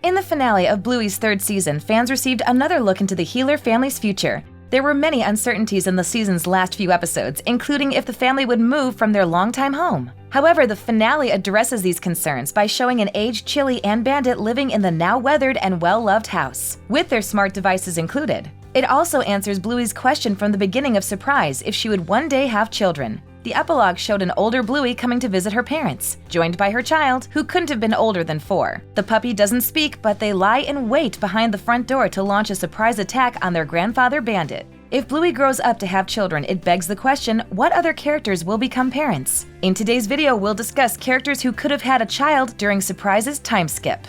In the finale of Bluey's third season, fans received another look into the Heeler family's future. There were many uncertainties in the season's last few episodes, including if the family would move from their longtime home. However, the finale addresses these concerns by showing an aged Chilli and Bandit living in the now weathered and well-loved house, with their smart devices included. It also answers Bluey's question from the beginning of Surprise if she would one day have children. The epilogue showed an older Bluey coming to visit her parents, joined by her child, who couldn't have been older than 4. The puppy doesn't speak, but they lie in wait behind the front door to launch a surprise attack on their grandfather Bandit. If Bluey grows up to have children, it begs the question, what other characters will become parents? In today's video, we'll discuss characters who could have had a child during Surprise's time skip.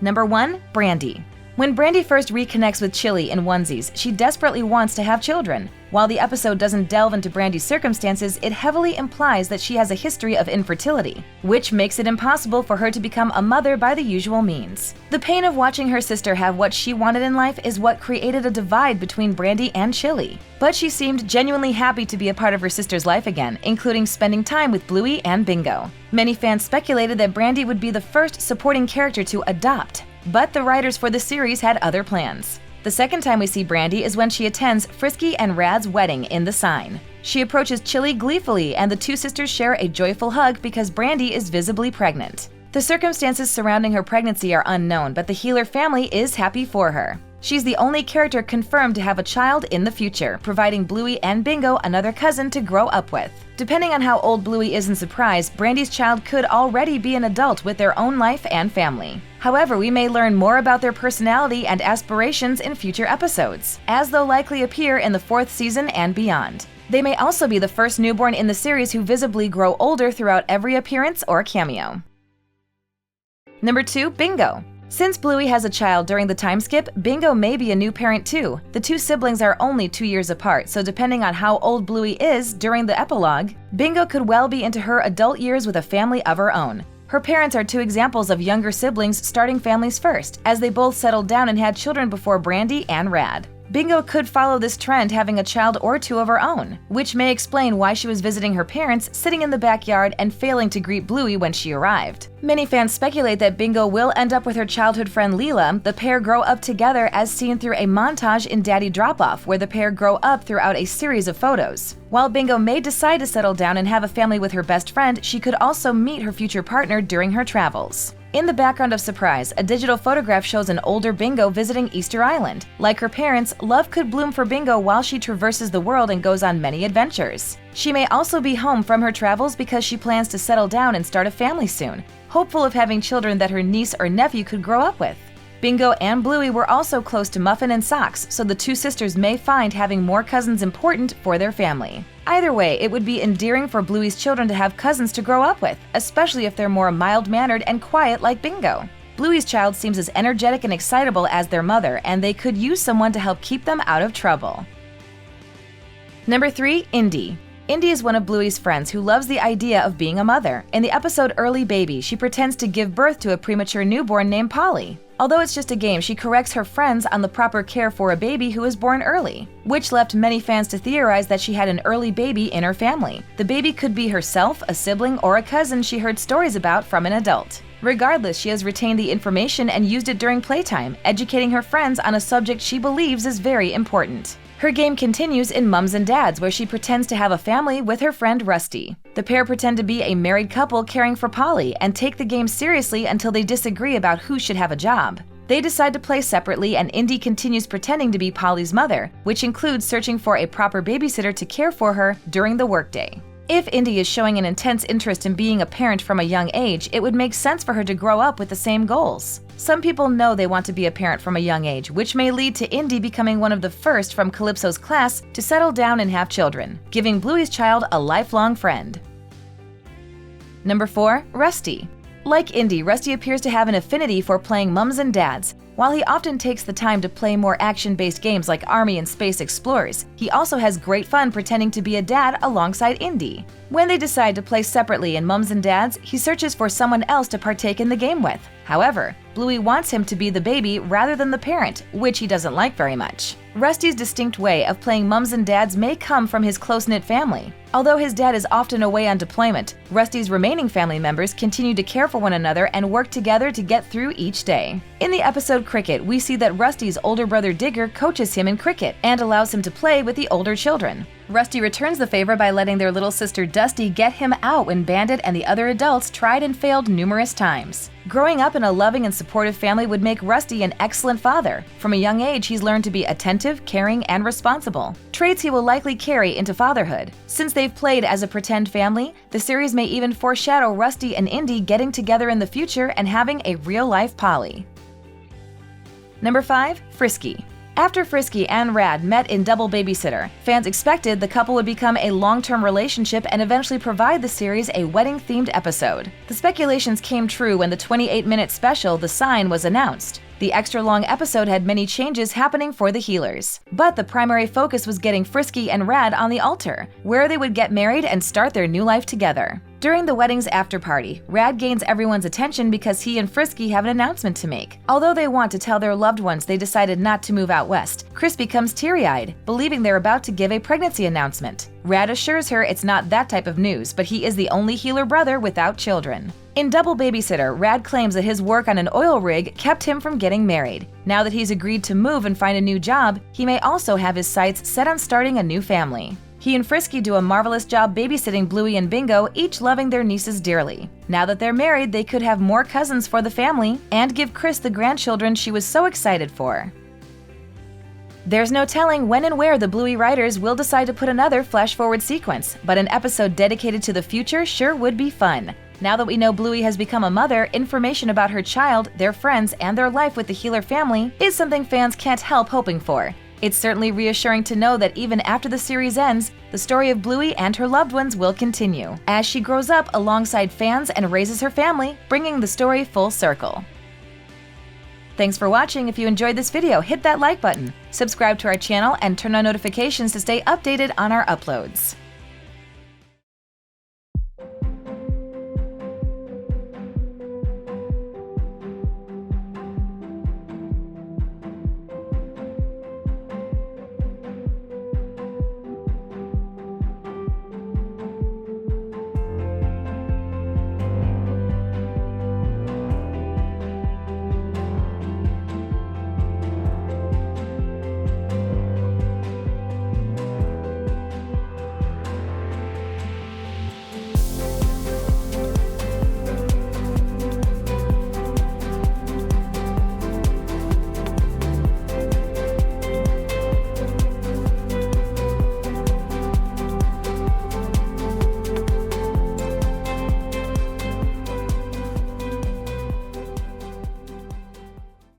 Number 1. Brandy. When Brandy first reconnects with Chilli in onesies, she desperately wants to have children. While the episode doesn't delve into Brandy's circumstances, it heavily implies that she has a history of infertility, which makes it impossible for her to become a mother by the usual means. The pain of watching her sister have what she wanted in life is what created a divide between Brandy and Chilli. But she seemed genuinely happy to be a part of her sister's life again, including spending time with Bluey and Bingo. Many fans speculated that Brandy would be the first supporting character to adopt, but the writers for the series had other plans. The second time we see Brandy is when she attends Frisky and Rad's wedding in The Sign. She approaches Chilli gleefully, and the two sisters share a joyful hug because Brandy is visibly pregnant. The circumstances surrounding her pregnancy are unknown, but the Heeler family is happy for her. She's the only character confirmed to have a child in the future, providing Bluey and Bingo another cousin to grow up with. Depending on how old Bluey is in Surprise, Brandy's child could already be an adult with their own life and family. However, we may learn more about their personality and aspirations in future episodes, as they'll likely appear in the 4th season and beyond. They may also be the first newborn in the series who visibly grow older throughout every appearance or cameo. Number 2. Bingo. Since Bluey has a child during the time skip, Bingo may be a new parent too. The two siblings are only 2 years apart, so depending on how old Bluey is during the epilogue, Bingo could well be into her adult years with a family of her own. Her parents are 2 examples of younger siblings starting families first, as they both settled down and had children before Brandy and Rad. Bingo could follow this trend, having a child or 2 of her own, which may explain why she was visiting her parents, sitting in the backyard, and failing to greet Bluey when she arrived. Many fans speculate that Bingo will end up with her childhood friend Leela. The pair grow up together as seen through a montage in Daddy Drop-Off, where the pair grow up throughout a series of photos. While Bingo may decide to settle down and have a family with her best friend, she could also meet her future partner during her travels. In the background of Surprise, a digital photograph shows an older Bingo visiting Easter Island. Like her parents, love could bloom for Bingo while she traverses the world and goes on many adventures. She may also be home from her travels because she plans to settle down and start a family soon, hopeful of having children that her niece or nephew could grow up with. Bingo and Bluey were also close to Muffin and Socks, so the two sisters may find having more cousins important for their family. Either way, it would be endearing for Bluey's children to have cousins to grow up with, especially if they're more mild-mannered and quiet like Bingo. Bluey's child seems as energetic and excitable as their mother, and they could use someone to help keep them out of trouble. Number 3. Indy. Indy is one of Bluey's friends who loves the idea of being a mother. In the episode Early Baby, she pretends to give birth to a premature newborn named Polly. Although it's just a game, she corrects her friends on the proper care for a baby who is born early, which left many fans to theorize that she had an early baby in her family. The baby could be herself, a sibling, or a cousin she heard stories about from an adult. Regardless, she has retained the information and used it during playtime, educating her friends on a subject she believes is very important. Her game continues in Mums and Dads, where she pretends to have a family with her friend Rusty. The pair pretend to be a married couple caring for Polly and take the game seriously until they disagree about who should have a job. They decide to play separately, and Indy continues pretending to be Polly's mother, which includes searching for a proper babysitter to care for her during the workday. If Indy is showing an intense interest in being a parent from a young age, it would make sense for her to grow up with the same goals. Some people know they want to be a parent from a young age, which may lead to Indy becoming one of the first from Calypso's class to settle down and have children, giving Bluey's child a lifelong friend. Number 4. Rusty. Like Indy, Rusty appears to have an affinity for playing Mums and Dads. While he often takes the time to play more action-based games like Army and Space Explorers, he also has great fun pretending to be a dad alongside Indy. When they decide to play separately in Mums and Dads, he searches for someone else to partake in the game with. However, Bluey wants him to be the baby rather than the parent, which he doesn't like very much. Rusty's distinct way of playing Mums and Dads may come from his close-knit family. Although his dad is often away on deployment, Rusty's remaining family members continue to care for one another and work together to get through each day. In the episode Cricket, we see that Rusty's older brother Digger coaches him in cricket and allows him to play with the older children. Rusty returns the favor by letting their little sister Dusty get him out when Bandit and the other adults tried and failed numerous times. Growing up in a loving and supportive family would make Rusty an excellent father. From a young age, he's learned to be attentive, caring, and responsible, traits he will likely carry into fatherhood. Since they've played as a pretend family, the series may even foreshadow Rusty and Indy getting together in the future and having a real-life Polly. Number 5. Frisky. After Frisky and Rad met in Double Babysitter, fans expected the couple would become a long-term relationship and eventually provide the series a wedding-themed episode. The speculations came true when the 28-minute special The Sign was announced. The extra-long episode had many changes happening for the healers, but the primary focus was getting Frisky and Rad on the altar, where they would get married and start their new life together. During the wedding's after-party, Rad gains everyone's attention because he and Frisky have an announcement to make. Although they want to tell their loved ones they decided not to move out west, Chris becomes teary-eyed, believing they're about to give a pregnancy announcement. Rad assures her it's not that type of news, but he is the only healer brother without children. In Double Babysitter, Rad claims that his work on an oil rig kept him from getting married. Now that he's agreed to move and find a new job, he may also have his sights set on starting a new family. He and Frisky do a marvelous job babysitting Bluey and Bingo, each loving their nieces dearly. Now that they're married, they could have more cousins for the family and give Chris the grandchildren she was so excited for. There's no telling when and where the Bluey writers will decide to put another flash-forward sequence, but an episode dedicated to the future sure would be fun. Now that we know Bluey has become a mother, information about her child, their friends, and their life with the Healer family is something fans can't help hoping for. It's certainly reassuring to know that even after the series ends, the story of Bluey and her loved ones will continue, as she grows up alongside fans and raises her family, bringing the story full circle. Thanks for watching. If you enjoyed this video, hit that like button, subscribe to our channel, and turn on notifications to stay updated on our uploads.